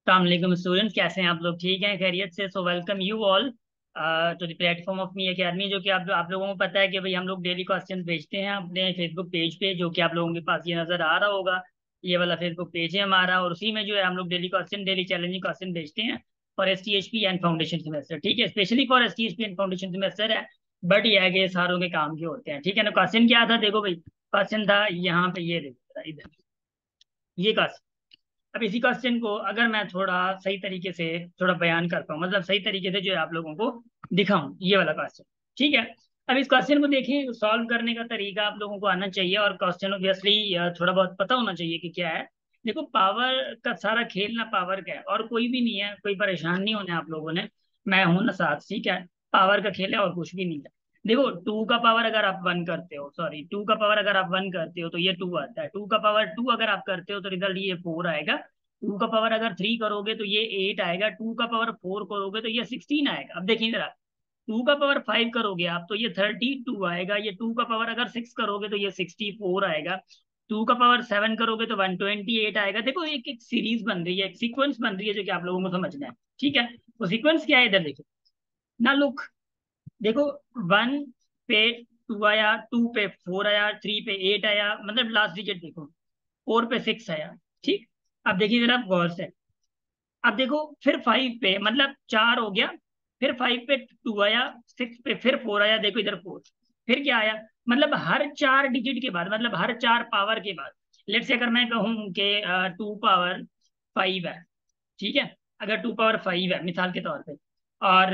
अस्सलाम स्टूडेंट्स, कैसे हैं आप लोग? ठीक हैं, खैरियत से? So welcome you all to the platform of me academy. जो कि आप लोगों को पता है कि भाई हम लोग डेली क्वेश्चन भेजते हैं अपने फेसबुक पेज पे, जो कि आप लोगों के पास ये नज़र आ रहा होगा। ये वाला फेसबुक पेज है हमारा, और उसी में जो है हम लोग daily question, daily challenging question भेजते हैं for STHP and foundation semester. ठीक है, specially for STHP and foundation semester है, बट ये है कि ये सारों के काम के होते हैं। ठीक है ना। क्वेश्चन क्या था? देखो भाई, क्वेश्चन था यहाँ पे, ये देखो इधर, ये क्वेश्चन। अब इसी क्वेश्चन को अगर मैं थोड़ा सही तरीके से थोड़ा बयान करता हूँ, मतलब सही तरीके से जो है आप लोगों को दिखाऊं, ये वाला क्वेश्चन। ठीक है। अब इस क्वेश्चन को देखें, सॉल्व करने का तरीका आप लोगों को आना चाहिए, और क्वेश्चन ऑब्वियसली थोड़ा बहुत पता होना चाहिए कि क्या है। देखो, पावर का सारा खेल ना पावर का है, और कोई भी नहीं है, कोई परेशान नहीं होना आप लोगों ने। मैं हूं ना साथ, ठीक है। पावर का खेल है और कुछ भी नहीं है। देखो, टू का पावर अगर आप वन करते हो, सॉरी, टू का पावर अगर आप वन करते हो तो ये टू आता है। टू का पावर टू अगर आप करते हो तो रिजल्ट ये फोर आएगा। टू का पावर अगर थ्री करोगे तो ये एट आएगा। टू का पावर फोर करोगे तो ये 16 आएगा। अब देखिए जरा, टू का पावर फाइव करोगे आप तो ये 32 आएगा। ये टू का पावर अगर सिक्स करोगे तो ये 64 आएगा। टू का पावर सेवन करोगे तो 128 आएगा। देखो, एक एक सीरीज बन रही है, एक सीक्वेंस बन रही है, जो कि आप लोगों को समझना है। ठीक है। वो सीक्वेंस क्या है, इधर देखो ना, लुक। देखो, वन पे टू आया, टू पे फोर आया, थ्री पे एट आया, मतलब लास्ट डिजिट देखो, फोर पे सिक्स आया। ठीक। अब देखिए जरा गौर से, अब देखो, फिर फाइव पे मतलब चार हो गया, फिर फाइव पे टू आया, सिक्स पे फिर फोर आया, देखो इधर फोर, फिर क्या आया, मतलब हर चार डिजिट के बाद, मतलब हर चार पावर के बाद, लेट से अगर मैं कहूं कि टू पावर फाइव है, ठीक है, अगर टू पावर फाइव है मिसाल के तौर पे, और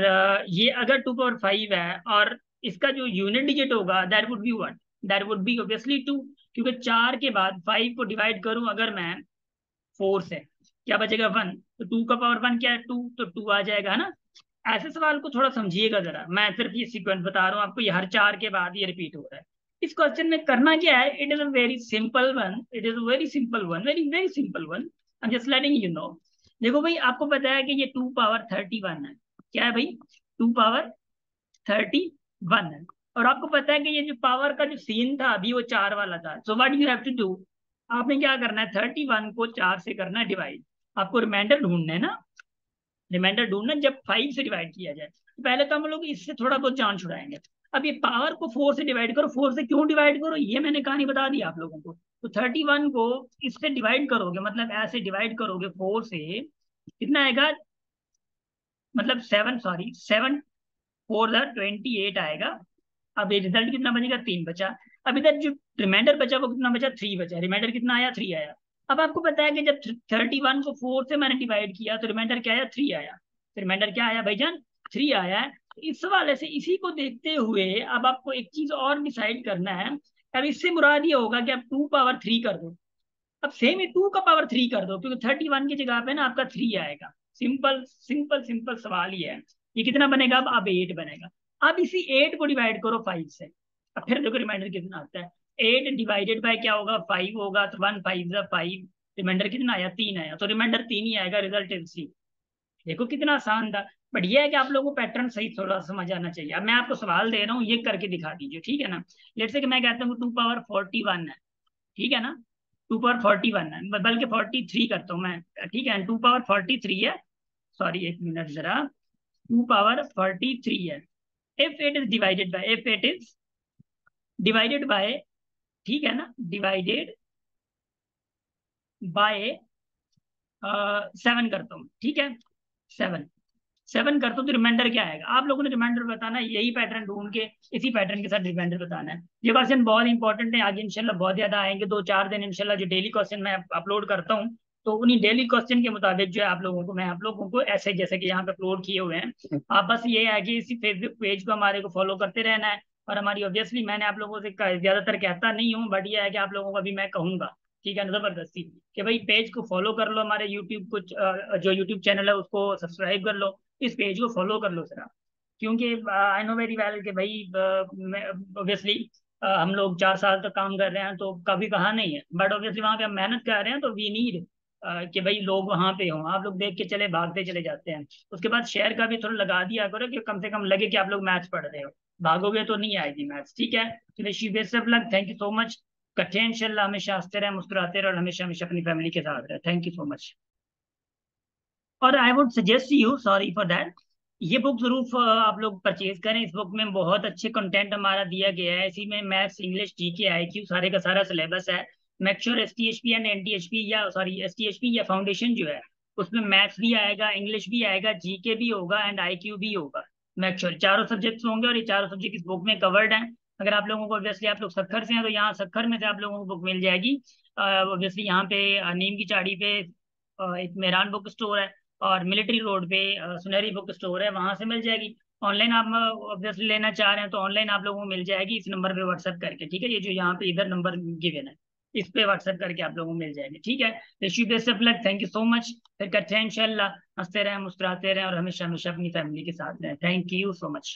ये अगर टू पावर फाइव है, और इसका जो यूनिट डिजिट होगा that would be what, that would be obviously two. क्योंकि चार के बाद फाइव को डिवाइड करूं अगर मैं फोर से, क्या बचेगा? वन। तो टू का पावर वन क्या है? टू, तो टू आ जाएगा, है ना। ऐसे सवाल को थोड़ा समझिएगा जरा, मैं सिर्फ ये सीक्वेंस बता रहा हूँ आपको, ये हर चार के बाद ये रिपीट हो रहा है। इस क्वेश्चन में करना क्या है, it is a very simple one, it is a very simple one, very very simple one. I am just letting you know. देखो भाई, आपको पता है कि ये टू पावर 31 है। क्या है भाई? टू पावर 31 है। और आपको पता है कि ये जो पावर का जो सीन था अभी, वो चार वाला था। So what you have to do, आपने क्या करना है, 31 को चार से करना है डिवाइड। आपको रिमाइंडर ढूंढना है ना, रिमाइंडर ढूंढना जब फाइव से डिवाइड किया जाए। तो पहले तो हम लोग इससे थोड़ा बहुत जान छुड़ाएंगे। अब ये पावर को फोर से डिवाइड करो, फोर से क्यों डिवाइड करो ये मैंने कहानी बता दी आप लोगों को। तो 31 को इससे डिवाइड करोगे, मतलब ऐसे डिवाइड करोगे फोर से, कितना आएगा, मतलब सेवन, सॉरी सेवन, फोर 28 आएगा। अब ये रिजल्ट कितना बनेगा? तीन बचा। अब इधर जो रिमाइंडर बचा वो कितना बचा? थ्री बचा। रिमाइंडर कितना आया? थ्री आया। अब आपको पता है कि जब 31 को फोर से मैंने डिवाइड किया तो रिमाइंडर क्या आया? थ्री आया। तो रिमाइंडर क्या आया भाईजान? थ्री आया है। तो इस हवाले से, इसी को देखते हुए अब आपको एक चीज और डिसाइड करना है। अब इससे मुराद ये होगा कि आप टू पावर थ्री कर दो। अब सेम ही टू का पावर थ्री कर दो, क्योंकि 31 की जगह पे ना आपका थ्री आएगा। सिंपल सिंपल सिंपल सवाल ही है। ये कितना बनेगा? अब एट बनेगा। अब इसी एट को डिवाइड करो फाइव से। अब फिर देखो रिमाइंडर कितना आता है। एट डिवाइडेड बाय क्या होगा? फाइव होगा। तो वन फाइव जा फाइव, रिमाइंडर कितना आया? तीन आया। तो रिमाइंडर तीन ही आएगा, रिजल्ट इज सी। देखो कितना आसान था। बट ये है कि आप लोगों को पैटर्न सही थोड़ा समझ आना चाहिए। अब मैं आपको सवाल दे रहा हूँ, ये करके दिखा दीजिए, ठीक है ना। लेट से कि मैं कहता हूँ टू पावर 41 है, ठीक है ना। टू पावर 41 है, बल्कि 43 करता हूँ मैं, ठीक है। टू पावर 43 है, सॉरी एक मिनट जरा, टू पावर 43 है। If it is divided by, if it is divided by, ठीक है ना, डिवाइडेड बाय सेवन करता हूँ, ठीक है। सेवन, सेवन करता हूँ तो रिमाइंडर क्या आएगा? आप लोगों ने रिमाइंडर बताना है, यही पैटर्न ढूंढ के इसी पैटर्न के साथ रिमाइंडर बताना है। ये क्वेश्चन बहुत इंपॉर्टेंट है, आगे इंशाल्लाह बहुत ज्यादा आएंगे, दो चार दिन इंशाल्लाह जो डेली क्वेश्चन मैं अपलोड करता हूँ, तो उन्हीं डेली क्वेश्चन के मुताबिक जो है आप लोगों को, मैं आप लोगों को ऐसे जैसे कि यहाँ पे अपलोड किए हुए हैं, आप बस ये है कि इसी फेसबुक पेज को हमारे को फॉलो करते रहना है। और हमारी ऑब्वियसली, मैंने आप लोगों से ज्यादातर कहता नहीं हूँ, बट ये है कि आप लोगों को अभी मैं कहूंगा, ठीक है ना, जबरदस्ती, कि भाई पेज को फॉलो कर लो, हमारे यूट्यूब को, जो यूट्यूब चैनल है उसको सब्सक्राइब कर लो, इस पेज को फॉलो कर लो जरा। क्योंकि आई नो वेरी वेल कि भाई ऑब्वियसली हम लोग 4 साल तक काम कर रहे हैं तो कभी कहा नहीं है, बट ऑब्वियसली वहां पे हम मेहनत कर रहे हैं, तो वी नीड कि भाई लोग वहां पे हों। आप लोग देख के चले भागते चले जाते हैं। उसके बाद शेयर का भी थोड़ा लगा दिया करो, कि कम से कम लगे कि आप लोग मैच पढ़ रहे हो। भागोगे तो नहीं आएगी मैच, ठीक है। तो wish you best of luck, thank you so much. कठे इंशाल्लाह, हमेशा हंसते रहे, मुस्कुराते रहे, और हमेशा हमेशा अपनी फैमिली के साथ रहे। Thank you so much. और I would suggest you, sorry for that, ये बुक जरूर आप लोग परचेज करें। इस बुक में बहुत अच्छे कंटेंट हमारा दिया गया है। इसी में मैथ्स, इंग्लिश, जीके, आईक्यू सारे का सारा सिलेबस है। मेक श्योर एसटीएचपी एंड एनटीएचपी, या सॉरी एसटीएचपी या फाउंडेशन जो है उसमें मैथ्स भी आएगा, इंग्लिश भी आएगा, जीके भी होगा एंड आईक्यू भी होगा। मेक श्योर चारों सब्जेक्ट्स होंगे और ये चारों सब्जेक्ट इस बुक में कवर्ड हैं। अगर आप लोगों को ऑब्वियसली, आप लोग सक्खर से हैं तो यहाँ सक्खर में से आप लोगों को बुक मिल जाएगी। ऑब्वियसली यहाँ पे नीम की चाड़ी पे एक मेहरान बुक स्टोर है, और मिलिट्री रोड पे सुनहरी बुक स्टोर है, वहां से मिल जाएगी। ऑनलाइन आप ऑब्वियसली लेना चाह रहे हैं तो ऑनलाइन आप लोगों को मिल जाएगी इस नंबर पे व्हाट्सएप करके, ठीक है। ये जो यहाँ पे इधर नंबर गिवन है, इस पे व्हाट्सएप करके आप लोगों को मिल जाएगी, ठीक है। Wish you best of luck, thank you so much. फिर करते हैं इंशाल्लाह। हंसते रहें, मुस्कुराते रहें और हमेशा हमेशा अपनी फैमिली के साथ रहें। Thank you so much.